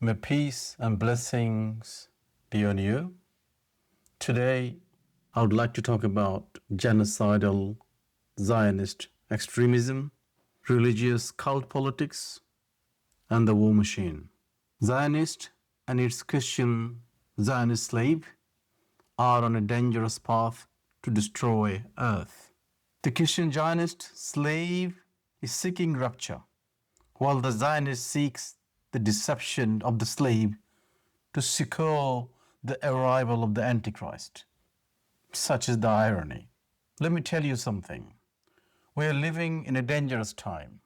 May peace and blessings be on you. Today, I would like to talk about genocidal Zionist extremism, religious cult politics, and the war machine. Zionist and its Christian Zionist slave are on a dangerous path to destroy Earth. The Christian Zionist slave is seeking rapture, while the Zionist seeks the deception of the slave to secure the arrival of the Antichrist. Such is the irony. Let me tell you something. We are living in a dangerous time,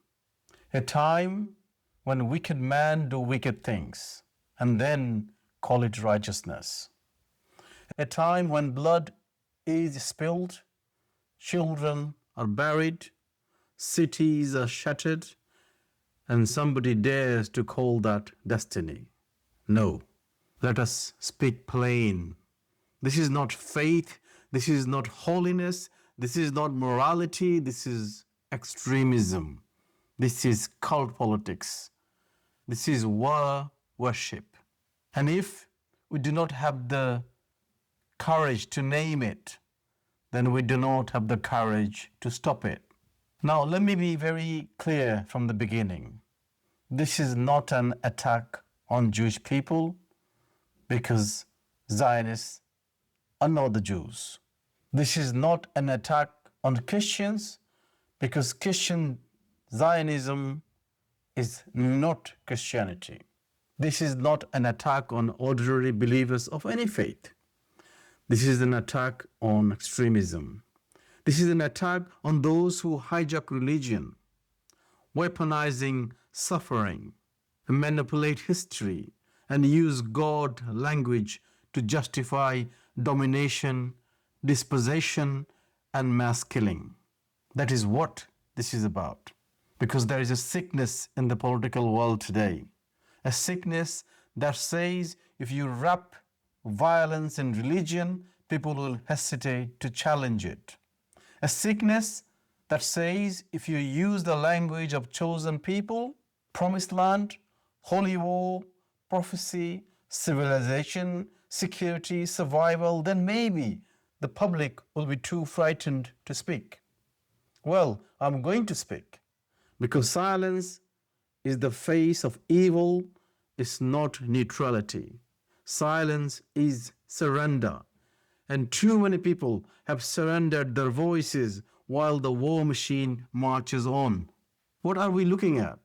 a time when wicked men do wicked things and then call it righteousness, a time when blood is spilled, children are buried, cities are shattered, and somebody dares to call that destiny. No, let us speak plain. This is not faith, this is not holiness, this is not morality, this is extremism. This is cult politics. This is war worship. And if we do not have the courage to name it, then we do not have the courage to stop it. Now, let me be very clear from the beginning. This is not an attack on Jewish people because Zionists are not the Jews. This is not an attack on Christians because Christian Zionism is not Christianity. This is not an attack on ordinary believers of any faith. This is an attack on extremism. This is an attack on those who hijack religion, weaponizing suffering, manipulate history, and use God language to justify domination, dispossession, and mass killing. That is what this is about. Because there is a sickness in the political world today, a sickness that says if you wrap violence in religion, people will hesitate to challenge it. A sickness that says if you use the language of chosen people, promised land, holy war, prophecy, civilization, security, survival, then maybe the public will be too frightened to speak. Well, I'm going to speak because silence is the face of evil, is not neutrality. Silence is surrender. And too many people have surrendered their voices while the war machine marches on. What are we looking at?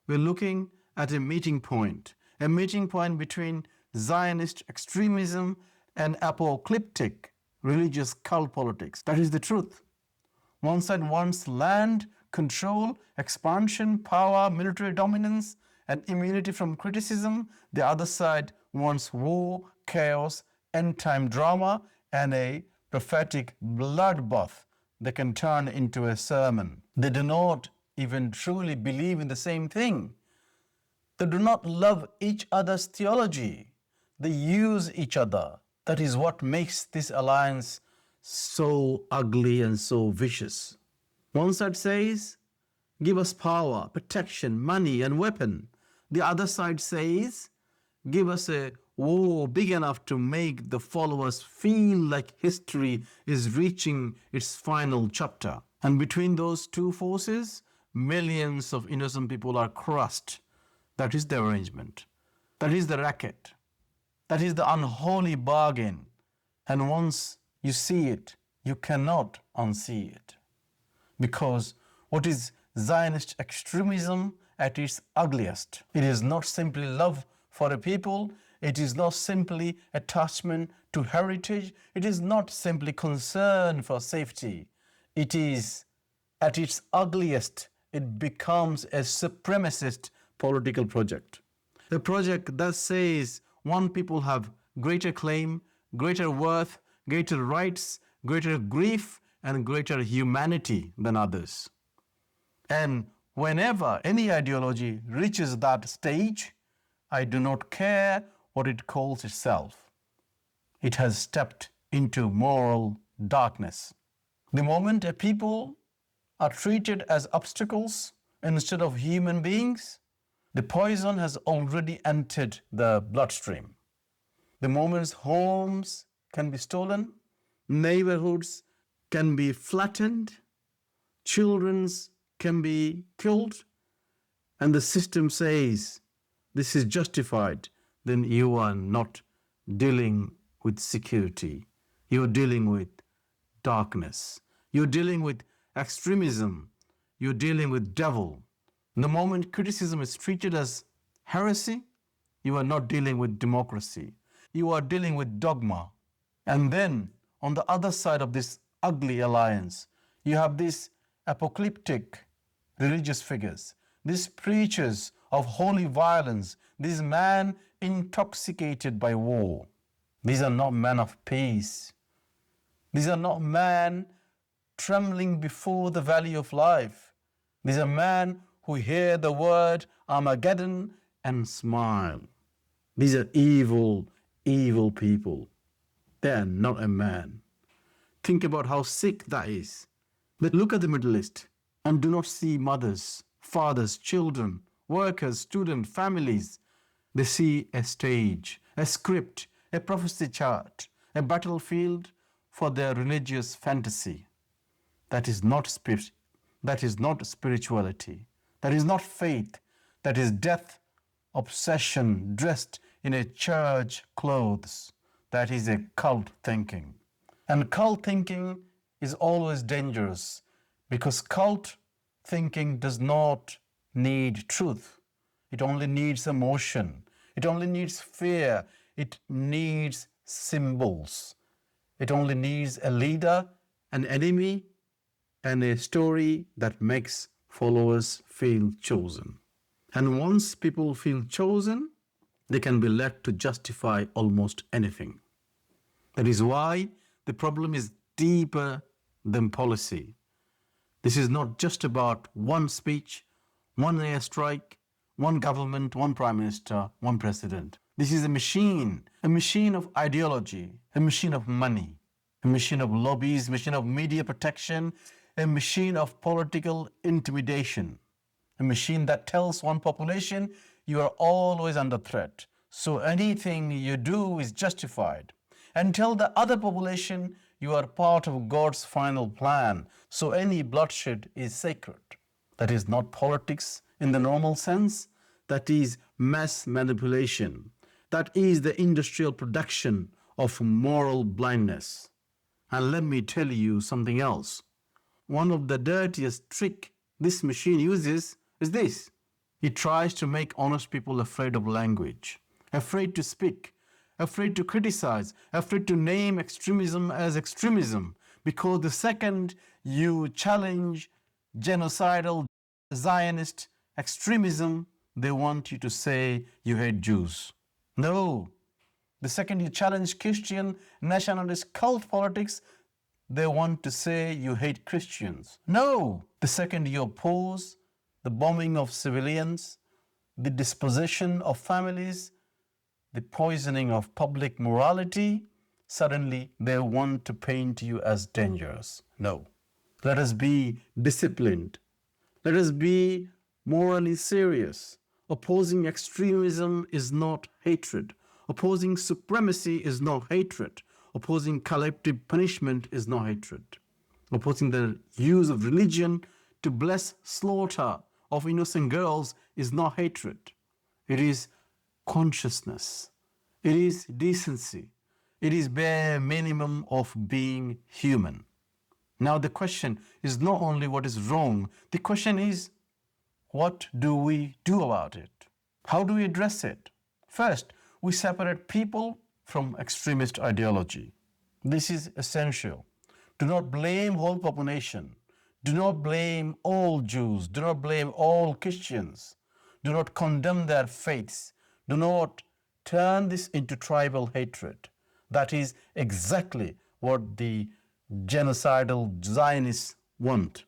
We're looking at a meeting point between Zionist extremism and apocalyptic religious cult politics. That is the truth. One side wants land, control, expansion, power, military dominance, and immunity from criticism. The other side wants war, chaos, end-time drama, and a prophetic bloodbath that can turn into a sermon. They do not even truly believe in the same thing. They do not love each other's theology. They use each other. That is what makes this alliance so ugly and so vicious. One side says, give us power, protection, money, and weapon. The other side says, give us a war big enough to make the followers feel like history is reaching its final chapter. And between those two forces, millions of innocent people are crushed. That is the arrangement. That is the racket. That is the unholy bargain. And once you see it, you cannot unsee it. Because what is Zionist extremism at its ugliest? It is not simply love for a people. It is not simply attachment to heritage. It is not simply concern for safety. It is, at its ugliest, it becomes a supremacist political project. A project that says one people have greater claim, greater worth, greater rights, greater grief, and greater humanity than others. And whenever any ideology reaches that stage, I do not care what it calls itself. It has stepped into moral darkness. The moment a people are treated as obstacles instead of human beings, The poison has already entered the bloodstream. The moment homes can be stolen, neighborhoods can be flattened, children can be killed, and the system says this is justified, then you are not dealing with security. You're dealing with darkness. You're dealing with extremism. You're dealing with devil. The moment criticism is treated as heresy, you are not dealing with democracy. You are dealing with dogma. And then on the other side of this ugly alliance, you have these apocalyptic religious figures, these preachers of holy violence, these men intoxicated by war. These are not men of peace. These are not men trembling before the value of life. These are men who hear the word Armageddon and smile. These are evil, evil people. They are not a man. Think about how sick that is. But look at the Middle East and do not see mothers, fathers, children, workers, students, families. They see a stage, a script, a prophecy chart, a battlefield for their religious fantasy. That is not spirit. That is not spirituality. That is not faith. That is death, obsession, dressed in a church clothes. That is a cult thinking. And cult thinking is always dangerous because cult thinking does not need truth. It only needs emotion. It only needs fear. It needs symbols. It only needs a leader, an enemy, and a story that makes followers feel chosen. And once people feel chosen, they can be led to justify almost anything. That is why the problem is deeper than policy. This is not just about one speech, one airstrike, one government, one prime minister, one president. This is a machine of ideology, a machine of money, a machine of lobbies, a machine of media protection, a machine of political intimidation, a machine that tells one population you are always under threat. So anything you do is justified. And tell the other population you are part of God's final plan. So any bloodshed is sacred. That is not politics in the normal sense. That is mass manipulation. That is the industrial production of moral blindness. And let me tell you something else. One of the dirtiest tricks this machine uses is this. It tries to make honest people afraid of language, afraid to speak, afraid to criticize, afraid to name extremism as extremism, because the second you challenge genocidal Zionist extremism, they want you to say you hate Jews. No. The second you challenge Christian nationalist cult politics, they want to say you hate Christians. No. The second you oppose the bombing of civilians, the dispossession of families, the poisoning of public morality, suddenly they want to paint you as dangerous. No. Let us be disciplined. Let us be morally serious. Opposing extremism is not hatred. Opposing supremacy is not hatred. Opposing collective punishment is not hatred. Opposing the use of religion to bless slaughter of innocent girls is not hatred. It is consciousness. It is decency. It is bare minimum of being human. Now the question is not only what is wrong, the question is, what do we do about it? How do we address it? First, we separate people from extremist ideology. This is essential. Do not blame whole population. Do not blame all Jews. Do not blame all Christians. Do not condemn their faiths. Do not turn this into tribal hatred. That is exactly what the genocidal Zionists want.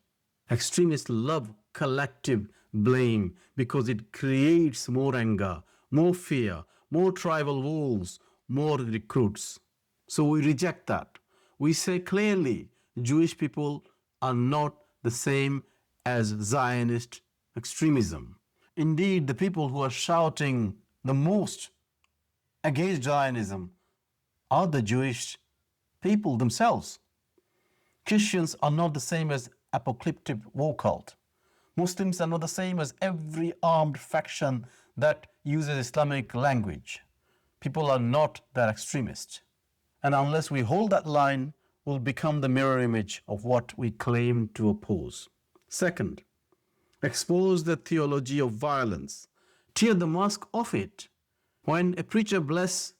Extremists love collective blame because it creates more anger, more fear, more tribal wars, more recruits. So we reject that. We say clearly Jewish people are not the same as Zionist extremism. Indeed, the people who are shouting the most against Zionism are the Jewish people themselves. Christians are not the same as apocalyptic war cult. Muslims are not the same as every armed faction that uses Islamic language. People are not that extremist. And unless we hold that line, we'll become the mirror image of what we claim to oppose. Second, expose the theology of violence. Tear the mask off it. When a preacher blesses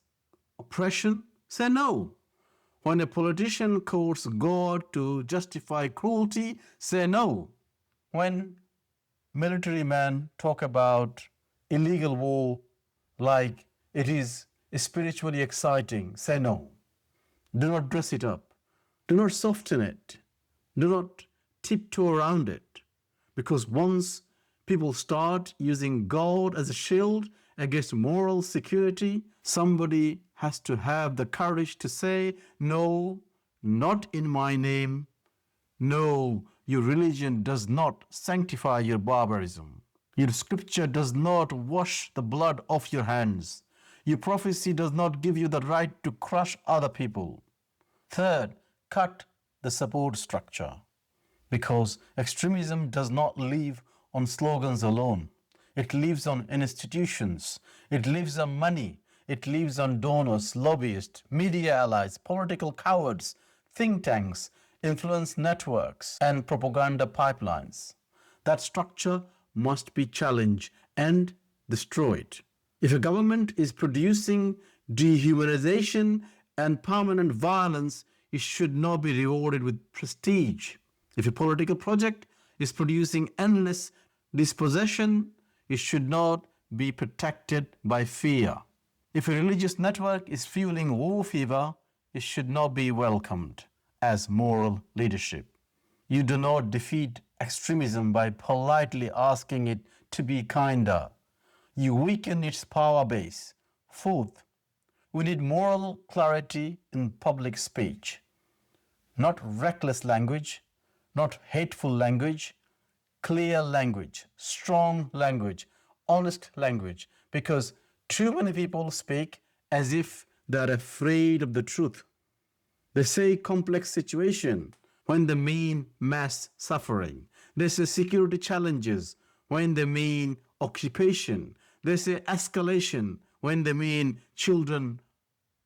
oppression, say no. When a politician quotes God to justify cruelty, say no. When military men talk about illegal war like it is spiritually exciting, say no. Do not dress it up. Do not soften it. Do not tiptoe around it. Because once people start using God as a shield against moral security, somebody has to have the courage to say, no, not in my name. No, your religion does not sanctify your barbarism. Your scripture does not wash the blood off your hands. Your prophecy does not give you the right to crush other people. Third, cut the support structure. Because extremism does not live on slogans alone. It lives on institutions. It lives on money. It lives on donors, lobbyists, media allies, political cowards, think tanks, influence networks, and propaganda pipelines. That structure must be challenged and destroyed. If a government is producing dehumanization and permanent violence, it should not be rewarded with prestige. If a political project is producing endless dispossession, it should not be protected by fear. If a religious network is fueling war fever, it should not be welcomed as moral leadership. You do not defeat extremism by politely asking it to be kinder. You weaken its power base. Fourth, we need moral clarity in public speech. Not reckless language, not hateful language, clear language, strong language, honest language, because too many people speak as if they're afraid of the truth. They say complex situation when they mean mass suffering. They say security challenges when they mean occupation. They say escalation when they mean children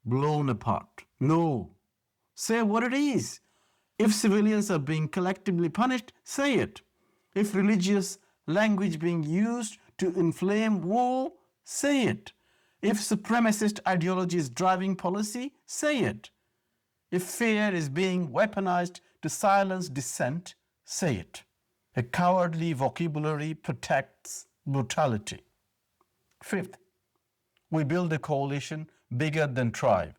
blown apart. No, say what it is. If civilians are being collectively punished, say it. If religious language being used to inflame war, say it. If supremacist ideology is driving policy, say it. If fear is being weaponized to silence dissent, say it. A cowardly vocabulary protects brutality. Fifth, we build a coalition bigger than tribe.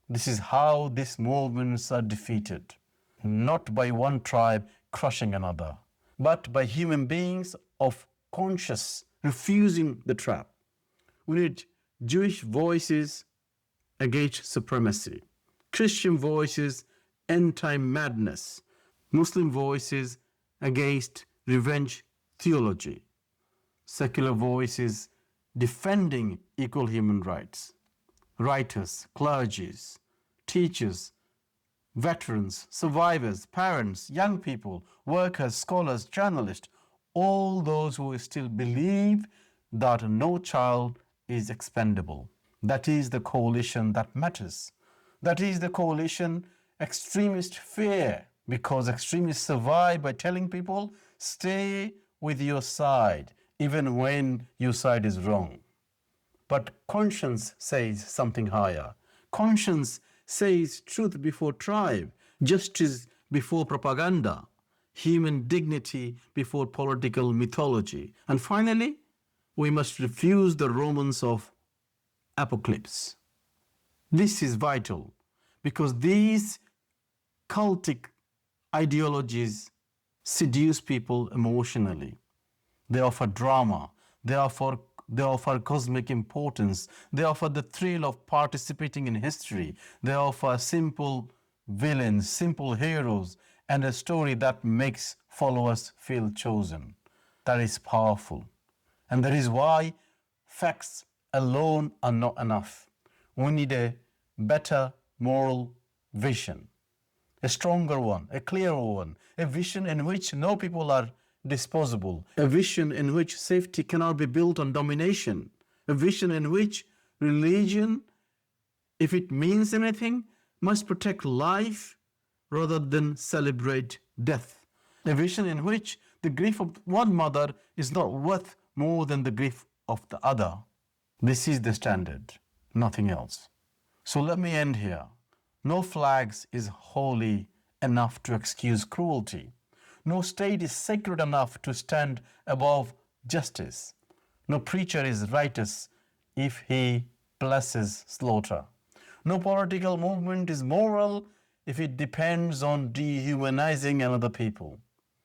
This is how these movements are defeated. Not by one tribe crushing another, but by human beings of conscience refusing the trap. We need Jewish voices against supremacy, Christian voices anti-madness, Muslim voices against revenge theology, secular voices defending equal human rights, writers, clergies, teachers, veterans, survivors, parents, young people, workers, scholars, journalists, all those who still believe that no child is expendable. That is the coalition that matters. That is the coalition extremists fear, because extremists survive by telling people, stay with your side, even when your side is wrong. But conscience says something higher. Conscience says truth before tribe, justice before propaganda, human dignity before political mythology. And finally, we must refuse the romance of apocalypse. This is vital because these cultic ideologies seduce people emotionally. They offer drama. They offer cosmic importance. They offer the thrill of participating in history. They offer simple villains, simple heroes, and a story that makes followers feel chosen. That is powerful. And that is why facts alone are not enough. We need a better moral vision, a stronger one, a clearer one, a vision in which no people are disposable, a vision in which safety cannot be built on domination, a vision in which religion, if it means anything, must protect life rather than celebrate death. A vision in which the grief of one mother is not worth more than the grief of the other. This is the standard, nothing else. So let me end here. No flags is holy enough to excuse cruelty. No state is sacred enough to stand above justice. No preacher is righteous if he blesses slaughter. No political movement is moral if it depends on dehumanizing another people.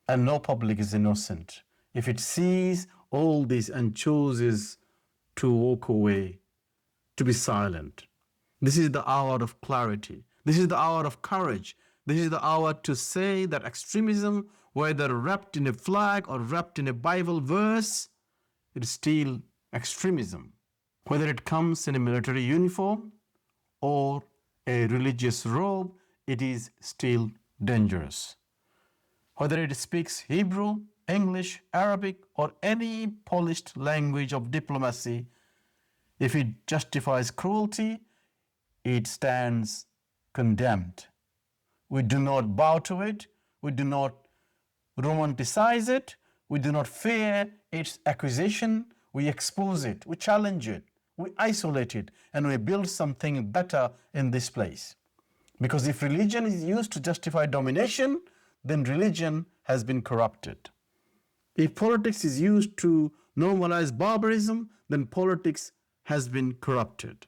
And no public is innocent if it sees all this and chooses to walk away, to be silent. This is the hour of clarity. This is the hour of courage. This is the hour to say that extremism, whether wrapped in a flag or wrapped in a Bible verse, it is still extremism. Whether it comes in a military uniform or a religious robe, it is still dangerous. Whether it speaks Hebrew, English, Arabic, or any polished language of diplomacy, if it justifies cruelty, it stands condemned. We do not bow to it. We do not romanticize it. We do not fear its accusation. We expose it. We challenge it. We isolate it. And we build something better in this place. Because if religion is used to justify domination, then religion has been corrupted. If politics is used to normalize barbarism, then politics has been corrupted.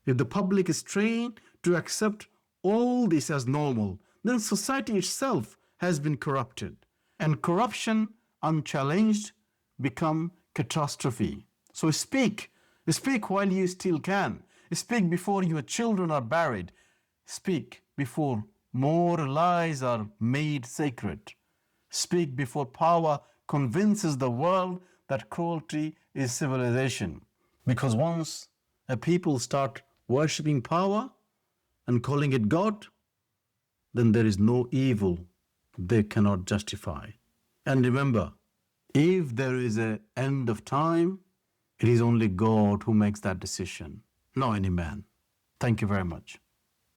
If the public is trained to accept all this as normal, then society itself has been corrupted. And corruption, unchallenged, become catastrophe. So speak while you still can. Speak before your children are buried. Speak before more lies are made sacred. Speak before power convinces the world that cruelty is civilization. Because once a people start worshipping power and calling it God, then there is no evil they cannot justify. And remember, if there is an end of time, it is only God who makes that decision, not any man. Thank you very much.